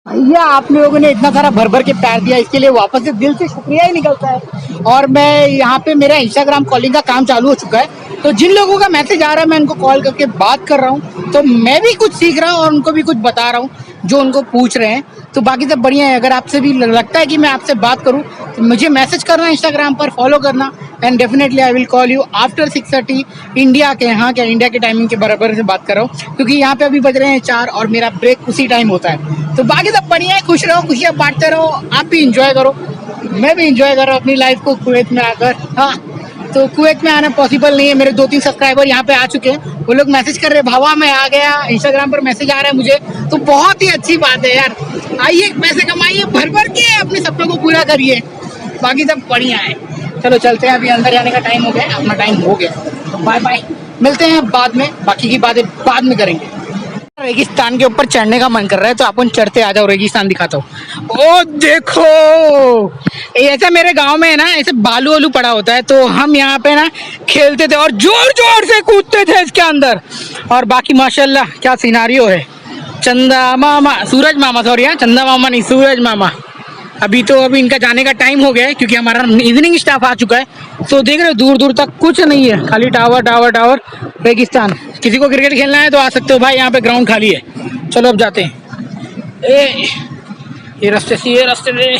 भैया आप लोगों ने इतना सारा भर भर के प्यार दिया, इसके लिए वापस से दिल से शुक्रिया ही निकलता है। और मैं यहाँ पे मेरा इंस्टाग्राम कॉलिंग का काम चालू हो चुका है, तो जिन लोगों का मैसेज आ रहा है मैं उनको कॉल करके बात कर रहा हूँ, तो मैं भी कुछ सीख रहा हूँ और उनको भी कुछ बता रहा हूँ जो उनको पूछ रहे हैं। तो बाकी सब बढ़िया है। अगर आपसे भी लगता है कि मैं आपसे बात करूँ तो मुझे मैसेज करना, इंस्टाग्राम पर फॉलो करना, and definitely I will call you after 6:30 India के। यहाँ क्या इंडिया के टाइमिंग के बराबर से बात कर रहा हूँ, क्योंकि यहाँ पे अभी बज रहे हैं 4 और मेरा ब्रेक उसी टाइम होता है। तो बाकी सब बढ़िया है, खुश रहो, खुशियाँ बांटते रहो, आप भी इंजॉय करो, मैं भी इंजॉय कर रहा हूँ अपनी लाइफ को कुवैत में आकर। हाँ, तो कुवैत में आना पॉसिबल नहीं है। मेरे 2-3 सब्सक्राइबर यहाँ पे आ चुके हैं, वो लोग मैसेज कर रहे हैं भावा मैं आ गया, इंस्टाग्राम पर मैसेज आ रहा है मुझे, तो बहुत ही अच्छी बात है यार। आइए पैसे कमाइए, भर भर के अपने सपनों को पूरा करिए। बाकी सब बढ़िया है। चलो चलते हैं, अभी अंदर जाने का टाइम हो गया, अपना टाइम हो गया, तो बाय बाय, मिलते हैं बाद में, बाकी की बातें बाद में करेंगे। रेगिस्तान के ऊपर चढ़ने का मन कर रहा है, तो अपन चढ़ते आ जाओ, रेगिस्तान दिखाता हूँ। ओ देखो, ऐसा मेरे गांव में है ना, ऐसे बालू वालू पड़ा होता है, तो हम यहाँ पे ना खेलते थे और जोर जोर से कूदते थे इसके अंदर। और बाकी माशाल्लाह क्या सिनारियो है। चंदा मामा, सूरज मामा, सॉरी, हाँ चंदा मामा नहीं, सूरज मामा। अभी इनका जाने का टाइम हो गया है, क्योंकि हमारा इवनिंग स्टाफ आ चुका है। तो देख रहे हो दूर दूर तक कुछ नहीं है, खाली टावर टावर टावर, रेगिस्तान। किसी को क्रिकेट खेलना है तो आ सकते हो भाई, यहाँ पे ग्राउंड खाली है। चलो अब जाते हैं। ये रास्ते से, ये रास्ते से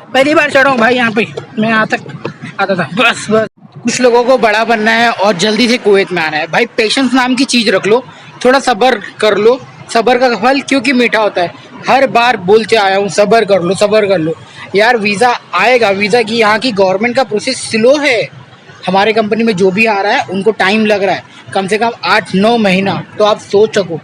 पहली बार चढ़ा हूँ भाई यहाँ पे, मैं यहाँ तक आता था बस बस। कुछ लोगों को बड़ा बनना है और जल्दी से कुवैत में आना है भाई, पेशेंस नाम की चीज रख लो, थोड़ा सब्र कर लो, सब्र का फल क्योंकि मीठा होता है। हर बार बोलते आया हूँ सब्र कर लो, सब्र कर लो यार, वीजा आएगा। वीजा की यहाँ की गवर्नमेंट का प्रोसेस स्लो है। हमारे कंपनी में जो भी आ रहा है उनको टाइम लग रहा है, कम से कम 8-9 महीना, तो आप सोच सको।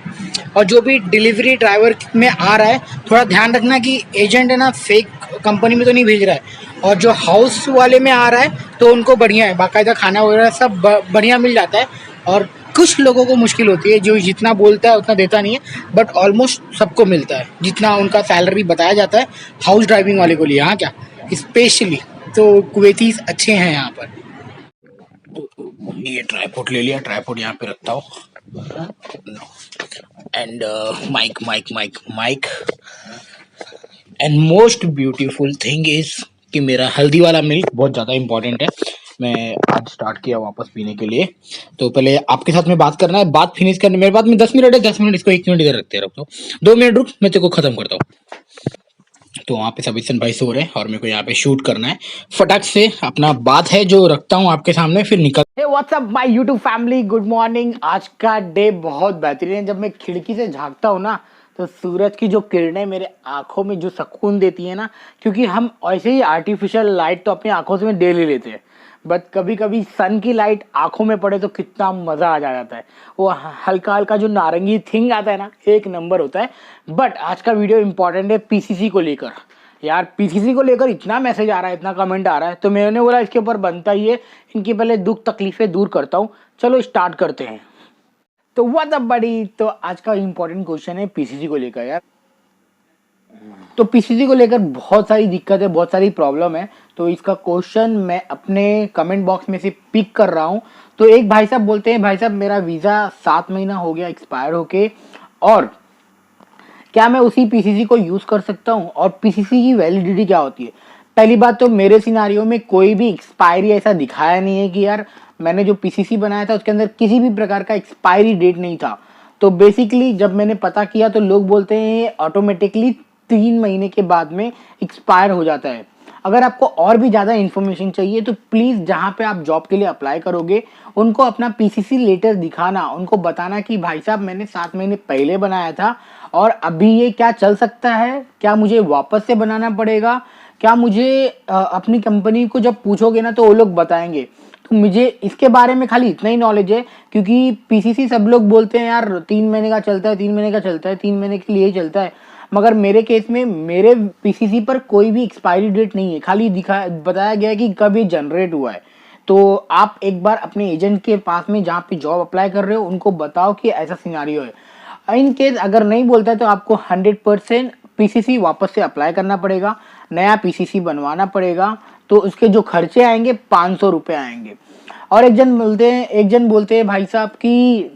और जो भी डिलीवरी ड्राइवर में आ रहा है, थोड़ा ध्यान रखना कि एजेंट है ना फेक कंपनी में तो नहीं भेज रहा है। और जो हाउस वाले में आ रहा है तो उनको बढ़िया है, बाकायदा खाना वगैरह सब बढ़िया मिल जाता है। और कुछ लोगों को मुश्किल होती है, जो जितना बोलता है उतना देता नहीं है, बट ऑलमोस्ट सबको मिलता है जितना उनका सैलरी बताया जाता है हाउस ड्राइविंग वाले को लिए। हाँ क्या, स्पेशली तो कुवैतीस अच्छे हैं यहाँ पर। ये ट्राइपॉड ले लिया, ट्राइपॉड यहाँ पे रखता हूँ, and mike mike mike mike. And most beautiful thing is कि मेरा हल्दी वाला मिल्क बहुत ज़्यादा इंपॉर्टेंट है। मैं आज स्टार्ट किया वापस पीने के लिए, तो पहले आपके साथ में बात करना है, बात फिनिश करने मेरे बाद में 10 मिनट है, 10 मिनट इसको 1 मिनट इधर रखते रखता हूँ, 2 मिनट रुक, मैं तेरे को खत्म करता हूँ। तो वहाँ पे सभी भाई सो रहे हैं और मेरे को यहाँ पे शूट करना है, फटाक से अपना बात है जो रखता हूँ आपके सामने, फिर निकल। Hey what's up my YouTube family, good morning. आज का डे बहुत बेहतरीन है। जब मैं खिड़की से झांकता हूँ ना, तो सूरज की जो किरणें मेरे आंखों में जो सुकून देती है ना, क्योंकि हम ऐसे ही आर्टिफिशियल लाइट तो अपनी आंखों से डेली लेते हैं, बट कभी कभी सन की लाइट आंखों में पड़े तो कितना मजा आ जाता है। वो हल्का हल्का जो नारंगी थिंग आता है ना, एक नंबर होता है। बट आज का वीडियो इंपॉर्टेंट है पीसीसी को लेकर। यार पीसीसी को लेकर इतना मैसेज आ रहा है, इतना कमेंट आ रहा है, तो मैंने बोला इसके ऊपर बनता ही है, इनकी पहले दुख तकलीफें दूर करता हूँ। चलो स्टार्ट करते हैं। तो व्हाट्स अप बड़ी, तो आज का इंपॉर्टेंट क्वेश्चन है पीसीसी को लेकर। यार तो पीसीसी को लेकर बहुत सारी दिक्कत है, बहुत सारी प्रॉब्लम है, तो इसका क्वेश्चन मैं अपने कमेंट बॉक्स में से पिक कर रहा हूँ। तो एक भाई साहब बोलते हैं, भाई साहब मेरा वीज़ा 7 महीना हो गया एक्सपायर होके, और क्या मैं उसी पीसीसी को यूज़ कर सकता हूँ, और पीसीसी की वैलिडिटी क्या होती है। पहली बात तो मेरे सिनारियो में कोई भी एक्सपायरी ऐसा दिखाया नहीं है कि यार मैंने जो पीसीसी बनाया था उसके अंदर किसी भी प्रकार का एक्सपायरी डेट नहीं था। तो बेसिकली जब मैंने पता किया तो लोग बोलते हैं ऑटोमेटिकली 3 महीने के बाद में एक्सपायर हो जाता है। अगर आपको और भी ज़्यादा इन्फॉर्मेशन चाहिए तो प्लीज़ जहाँ पे आप जॉब के लिए अप्लाई करोगे उनको अपना पीसीसी लेटर दिखाना, उनको बताना कि भाई साहब मैंने 7 महीने पहले बनाया था और अभी ये क्या चल सकता है, क्या मुझे वापस से बनाना पड़ेगा, क्या मुझे अपनी कंपनी को जब पूछोगे ना तो वो लोग बताएंगे। तो मुझे इसके बारे में खाली इतना ही नॉलेज है, क्योंकि पीसीसी सब लोग बोलते हैं यार 3 महीने का चलता है, 3 महीने का चलता है, 3 महीने के लिए ही चलता है, मगर मेरे केस में मेरे पीसीसी पर कोई भी एक्सपायरी डेट नहीं है, खाली बताया गया है कि कब ये जनरेट हुआ है। तो आप एक बार अपने एजेंट के पास में जहाँ पे जॉब अप्लाई कर रहे हो उनको बताओ कि ऐसा सिनारियो है। इन केस अगर नहीं बोलता है तो आपको 100% पीसीसी वापस से अप्लाई करना पड़ेगा, नया पीसीसी बनवाना पड़ेगा, तो उसके जो खर्चे आएंगे 500 रुपये आएंगे। और एक जन बोलते हैं भाई साहब कि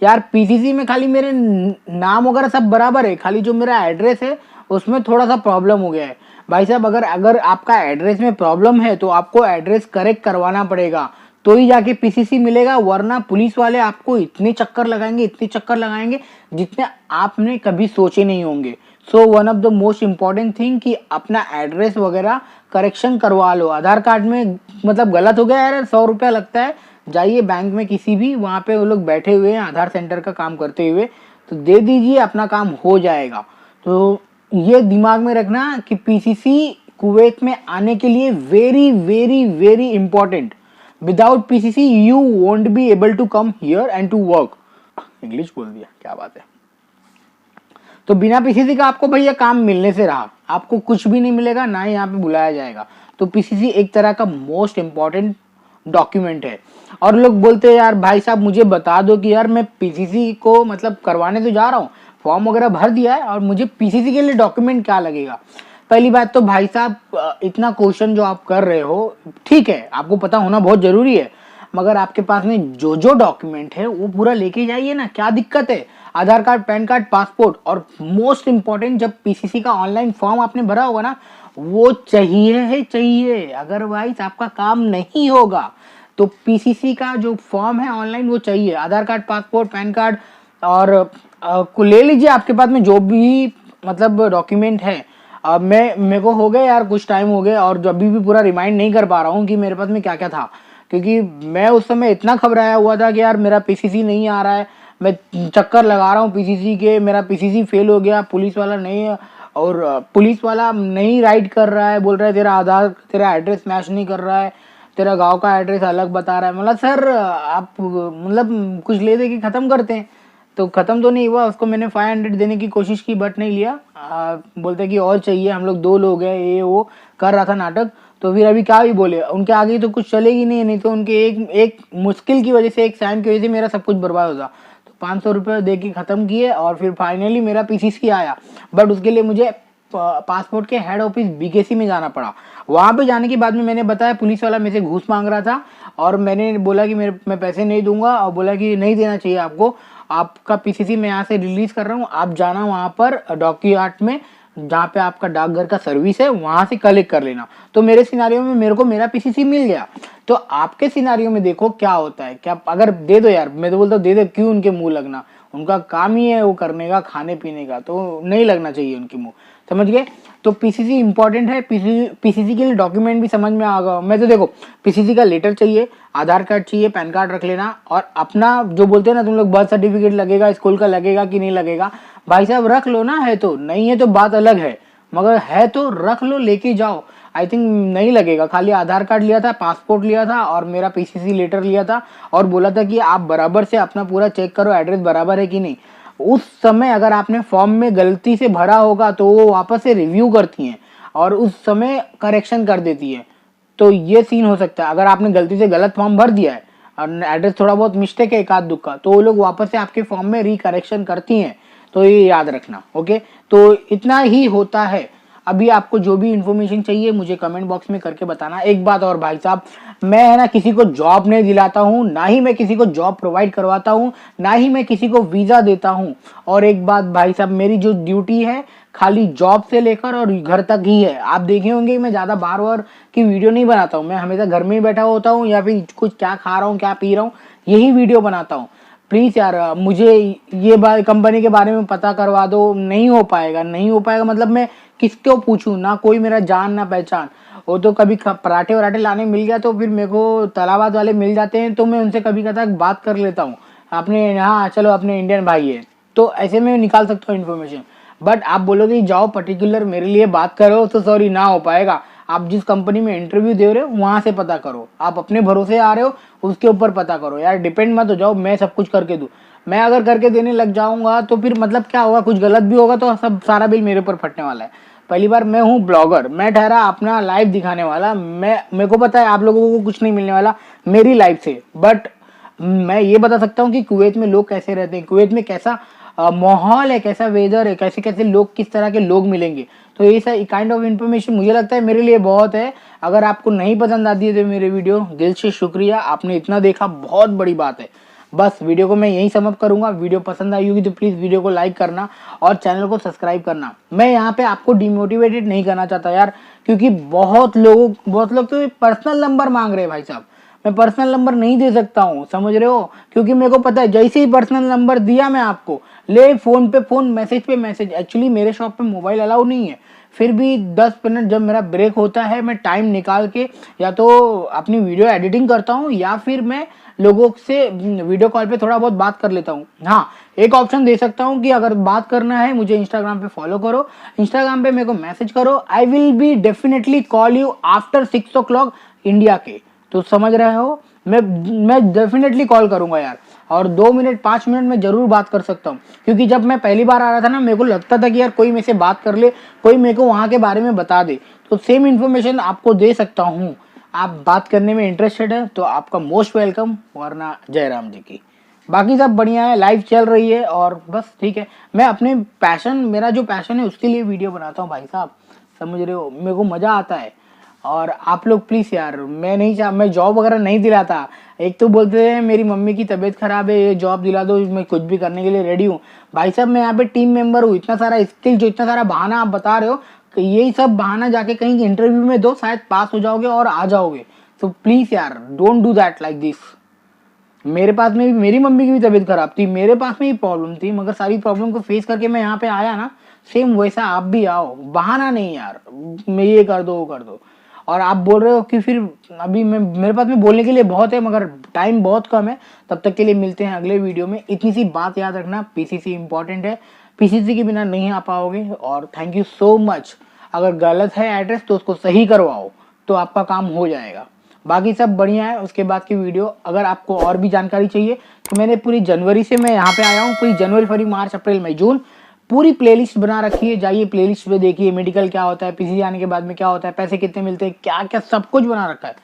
यार पीसीसी में खाली मेरे नाम वगैरह सब बराबर है, खाली जो मेरा एड्रेस है उसमें थोड़ा सा प्रॉब्लम हो गया है भाई साहब। अगर आपका एड्रेस में प्रॉब्लम है तो आपको एड्रेस करेक्ट करवाना पड़ेगा, तो ही जाके पीसीसी मिलेगा, वरना पुलिस वाले आपको इतने चक्कर लगाएंगे जितने आपने कभी सोचे नहीं होंगे। So one of the most important thing कि अपना एड्रेस वगैरह करेक्शन करवा लो। आधार कार्ड में मतलब गलत हो गया यार, 100 रुपया लगता है, जाइए बैंक में किसी भी, वहाँ पे वो लोग बैठे हुए हैं आधार सेंटर का काम करते हुए, तो दे दीजिए, अपना काम हो जाएगा। तो ये दिमाग में रखना कि पीसीसी कुवैत में आने के लिए very very very important. Without PCC you won't be able to come here and to work. English बोल दिया, क्या बात है। तो बिना पीसीसी का आपको भैया काम मिलने से रहा, आपको कुछ भी नहीं मिलेगा, ना ही यहाँ पे बुलाया जाएगा। तो पीसीसी एक तरह का मोस्ट इंपॉर्टेंट डॉक्यूमेंट है। और लोग बोलते हैं यार भाई साहब मुझे बता दो कि यार मैं पीसीसी को मतलब करवाने तो जा रहा हूँ, फॉर्म वगैरह भर दिया है, और मुझे पीसीसी के लिए डॉक्यूमेंट क्या लगेगा। पहली बात तो भाई साहब इतना क्वेश्चन जो आप कर रहे हो ठीक है, आपको पता होना बहुत जरूरी है, मगर आपके पास में जो जो डॉक्यूमेंट है वो पूरा लेके जाइए ना, क्या दिक्कत है। आधार कार्ड, पैन कार्ड, पासपोर्ट, और मोस्ट इंपॉर्टेंट जब पीसीसी का ऑनलाइन फॉर्म आपने भरा होगा ना, वो चाहिए, अदरवाइज आपका काम नहीं होगा। तो पीसीसी का जो फॉर्म है ऑनलाइन वो चाहिए, आधार कार्ड, पासपोर्ट, पैन कार्ड, और को ले लीजिए आपके पास में जो भी मतलब डॉक्यूमेंट है। मेरे को हो गए यार कुछ टाइम हो गया, और अभी भी पूरा रिमाइंड नहीं कर पा रहा हूँ कि मेरे पास में क्या क्या था, क्योंकि मैं उस समय इतना घबराया हुआ था कि यार मेरा पीसीसी नहीं आ रहा है, मैं चक्कर लगा रहा हूँ पीसीसी के, मेरा पीसीसी फेल हो गया, पुलिस वाला नहीं, और पुलिस वाला नहीं राइट कर रहा है, बोल रहा है तेरा एड्रेस मैच नहीं कर रहा है, तेरा गांव का एड्रेस अलग बता रहा है। मतलब सर आप मतलब कुछ ले दे के ख़त्म करते हैं, तो ख़त्म तो नहीं हुआ, उसको मैंने 500 देने की कोशिश की बट नहीं लिया। बोलते कि और चाहिए, हम लोग 2 लोग हैं, ये वो कर रहा था नाटक। तो फिर अभी क्या भी बोले, उनके आगे तो कुछ चलेगी नहीं तो उनके एक मुश्किल की वजह से, एक साइन की वजह से मेरा सब कुछ बर्बाद होता। तो 500 रुपये दे के ख़त्म किए, और फिर फाइनली मेरा पीसीसी आया, बट उसके लिए मुझे पासपोर्ट के हेड ऑफिस बीकेसी में जाना पड़ा। वहाँ पे जाने के बाद में मैंने बताया, पुलिस वाला मेरे से घूस मांग रहा था, और मैंने बोला कि मैं पैसे नहीं दूंगा, और बोला कि नहीं देना चाहिए आपको, आपका पीसीसी मैं यहाँ से रिलीज कर रहा हूँ, आप जाना वहाँ पर डॉक्यूआर्ट में, जहाँ पे आपका डाकघर का सर्विस है, वहाँ से कलेक्ट कर लेना। तो मेरे सिनारियो में मेरे को मेरा पीसीसी मिल गया। तो आपके सिनारियो में देखो क्या होता है, क्या अगर दे दो यार, मैं तो बोलता हूँ दे दो, क्यों उनके मुंह लगना, उनका काम ही है वो करने का, खाने पीने का, तो नहीं लगना चाहिए उनके मुंह, समझ गए। तो पीसीसी इंपॉर्टेंट है। पीसीसी के लिए डॉक्यूमेंट भी समझ में आ गया। मैं तो देखो पीसीसी का लेटर चाहिए, आधार कार्ड चाहिए, पैन कार्ड रख लेना, और अपना जो बोलते हैं ना तुम लोग बर्थ सर्टिफिकेट लगेगा, स्कूल का लगेगा कि नहीं लगेगा, भाई साहब रख लो ना, है तो, नहीं है तो बात अलग है, मगर है तो रख लो, लेके जाओ। आई थिंक नहीं लगेगा, खाली आधार कार्ड लिया था, पासपोर्ट लिया था, और मेरा पीसीसी लेटर लिया था, और बोला था कि आप बराबर से अपना पूरा चेक करो एड्रेस बराबर है कि नहीं। उस समय अगर आपने फॉर्म में गलती से भरा होगा तो वो वापस से रिव्यू करती हैं और उस समय करेक्शन कर देती है। तो ये सीन हो सकता है, अगर आपने गलती से गलत फॉर्म भर दिया है और एड्रेस थोड़ा बहुत मिस्टेक है एक आध दुक्का, तो वो लोग वापस से आपके फॉर्म में रिकरेक्शन करती हैं। तो ये याद रखना, ओके। तो इतना ही होता है। अभी आपको जो भी इन्फॉर्मेशन चाहिए मुझे कमेंट बॉक्स में करके बताना। एक बात और भाई साहब, मैं है ना किसी को जॉब नहीं दिलाता हूँ, ना ही मैं किसी को जॉब प्रोवाइड करवाता हूँ, ना ही मैं किसी को वीज़ा देता हूँ। और एक बात भाई साहब, मेरी जो ड्यूटी है खाली जॉब से लेकर और घर तक ही है। आप देखे होंगे मैं ज़्यादा बार बार की वीडियो नहीं बनाता हूँ, मैं हमेशा घर में ही बैठा होता हूँ या फिर कुछ क्या खा रहा हूँ क्या पी रहा हूँ यही वीडियो बनाता हूँ। प्लीज़ यार मुझे ये कंपनी के बारे में पता करवा दो। नहीं हो पाएगा, नहीं हो पाएगा मतलब मैं किसको पूछूं, ना कोई मेरा जान ना पहचान। वो तो कभी पराठे वराठे लाने मिल गया तो फिर मेरे को तलाबाद वाले मिल जाते हैं, तो मैं उनसे कभी कदा बात कर लेता हूँ अपने, हाँ चलो अपने इंडियन भाई है, तो ऐसे में निकाल सकता हूँ इन्फॉर्मेशन। बट आप बोलोगे जाओ पर्टिकुलर मेरे लिए बात करो, तो सॉरी ना हो पाएगा। आप जिस कंपनी में इंटरव्यू दे रहे हो वहां से पता करो, आप अपने भरोसे आ रहे हो उसके ऊपर पता करो यार। डिपेंड मत हो जाओ मैं सब कुछ करके दूं। मैं अगर करके देने लग जाऊंगा तो फिर मतलब क्या होगा, कुछ गलत भी होगा तो सब सारा बिल मेरे ऊपर फटने वाला है। पहली बार मैं हूँ ब्लॉगर, मैं ठहरा अपना लाइफ दिखाने वाला, मेरे को पता है आप लोगों को कुछ नहीं मिलने वाला मेरी लाइफ से। बट मैं ये बता सकता हूँ कि कुवैत में लोग कैसे रहते हैं, कुवैत में कैसा माहौल है, कैसा वेदर है, कैसे कैसे लोग, किस तरह के लोग मिलेंगे। तो ये सब काइंड ऑफ इन्फॉर्मेशन मुझे लगता है मेरे लिए बहुत है। अगर आपको नहीं पसंद आती है तो मेरे वीडियो दिल से शुक्रिया, आपने इतना देखा बहुत बड़ी बात है। बस वीडियो को मैं यही समाप्त करूंगा। वीडियो पसंद आई होगी तो प्लीज़ वीडियो को लाइक करना और चैनल को सब्सक्राइब करना। मैं यहाँ पे आपको डिमोटिवेटेड नहीं करना चाहता यार, क्योंकि बहुत लोग तो पर्सनल नंबर मांग रहे हैं भाई साहब। मैं पर्सनल नंबर नहीं दे सकता हूँ, समझ रहे हो, क्योंकि मेरे को पता है जैसे ही पर्सनल नंबर दिया मैं आपको, ले फोन पे फोन, मैसेज पे मैसेज। एक्चुअली मेरे शॉप पे मोबाइल अलाउ नहीं है, फिर भी 10 मिनट जब मेरा ब्रेक होता है मैं टाइम निकाल के या तो अपनी वीडियो एडिटिंग करता हूँ या फिर मैं लोगों से वीडियो कॉल पे थोड़ा बहुत बात कर लेता हूँ। हाँ, एक ऑप्शन दे सकता हूँ कि अगर बात करना है मुझे इंस्टाग्राम पे फॉलो करो, इंस्टाग्राम पे मेरे को मैसेज करो। I will be definitely call you after 6 o'clock India के। तो समझ रहे हो, मैं डेफिनेटली कॉल करूंगा यार, और 2 मिनट 5 मिनट में जरूर बात कर सकता हूँ। क्योंकि जब मैं पहली बार आ रहा था ना, मेरे को लगता था कि यार कोई मेरे से बात कर ले, कोई मेरे को वहाँ के बारे में बता दे, तो सेम इन्फॉर्मेशन आपको दे सकता हूँ। आप बात करने में इंटरेस्टेड है तो आपका मोस्ट वेलकम, वरना जयराम जी की। बाकी सब बढ़िया है, लाइफ चल रही है और बस ठीक है। मैं अपने पैशन, मेरा जो पैशन है उसके लिए वीडियो बनाता हूँ भाई साहब, समझ रहे हो, मेरे को मज़ा आता है। और आप लोग प्लीज़ यार, मैं जॉब वगैरह नहीं दिलाता। एक तो बोलते हैं मेरी मम्मी की तबीयत खराब है, ये जॉब दिला दो, मैं कुछ भी करने के लिए रेडी हूँ। भाई साहब मैं यहाँ पे टीम मेंबर हूँ। इतना सारा स्किल, जो इतना सारा बहाना आप बता रहे हो, कि यही सब बहाना जाके कहीं इंटरव्यू में दो, शायद पास हो जाओगे और आ जाओगे। तो प्लीज़ यार, don't do that like this. मेरे पास में भी, मेरी मम्मी की भी तबीयत खराब थी, मेरे पास में भी प्रॉब्लम थी, मगर सारी प्रॉब्लम को फेस करके मैं यहाँ पे आया ना, सेम वैसा आप भी आओ। बहाना नहीं यार, मैं ये कर दो वो कर दो। और आप बोल रहे हो कि फिर अभी मेरे पास में बोलने के लिए बहुत है मगर टाइम बहुत कम है। तब तक के लिए मिलते हैं अगले वीडियो में। इतनी सी बात याद रखना, पीसीसी इंपॉर्टेंट है, पीसीसी के बिना नहीं आ पाओगे। और थैंक यू सो मच। अगर गलत है एड्रेस तो उसको सही करवाओ, तो आपका काम हो जाएगा। बाकी सब बढ़िया है। उसके बाद की वीडियो अगर आपको और भी जानकारी चाहिए तो मैंने पूरी जनवरी से मैं यहाँ पे आया हूँ, पूरी जनवरी, फरवरी, मार्च, अप्रैल, मई, जून पूरी प्लेलिस्ट बना रखी है। जाइए प्लेलिस्ट पे देखिए, मेडिकल क्या होता है, पीसीसी आने के बाद में क्या होता है, पैसे कितने मिलते हैं, क्या क्या सब कुछ बना रखा है।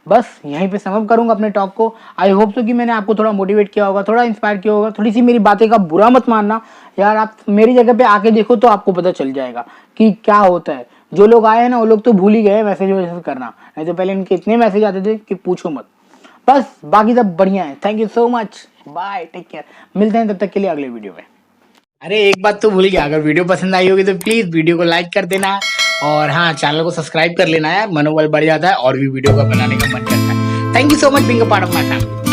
बस यहीं पे समअप करूंगा अपने टॉक को। आई होप सो कि मैंने आपको थोड़ा मोटिवेट किया होगा, थोड़ा इंस्पायर किया होगा। थोड़ी सी मेरी बातें का बुरा मत मानना यार, आप मेरी जगह पे आके देखो तो आपको पता चल जाएगा कि क्या होता है। जो लोग आए हैं ना, वो लोग तो भूल ही गए मैसेज वैसेज करना, नहीं तो पहले इनके इतने मैसेज आते थे कि पूछो मत। बस बाकी सब बढ़िया है। Thank you so much, bye, take care. मिलते हैं तब तक के लिए अगले वीडियो में। अरे एक बात तो भूल गया, अगर वीडियो पसंद आई होगी तो प्लीज वीडियो को लाइक कर देना, और हाँ, चैनल को सब्सक्राइब कर लेना यार, मनोबल बढ़ जाता है और भी वीडियो का बनाने का मन करता है। Thank you so much being a part of my family.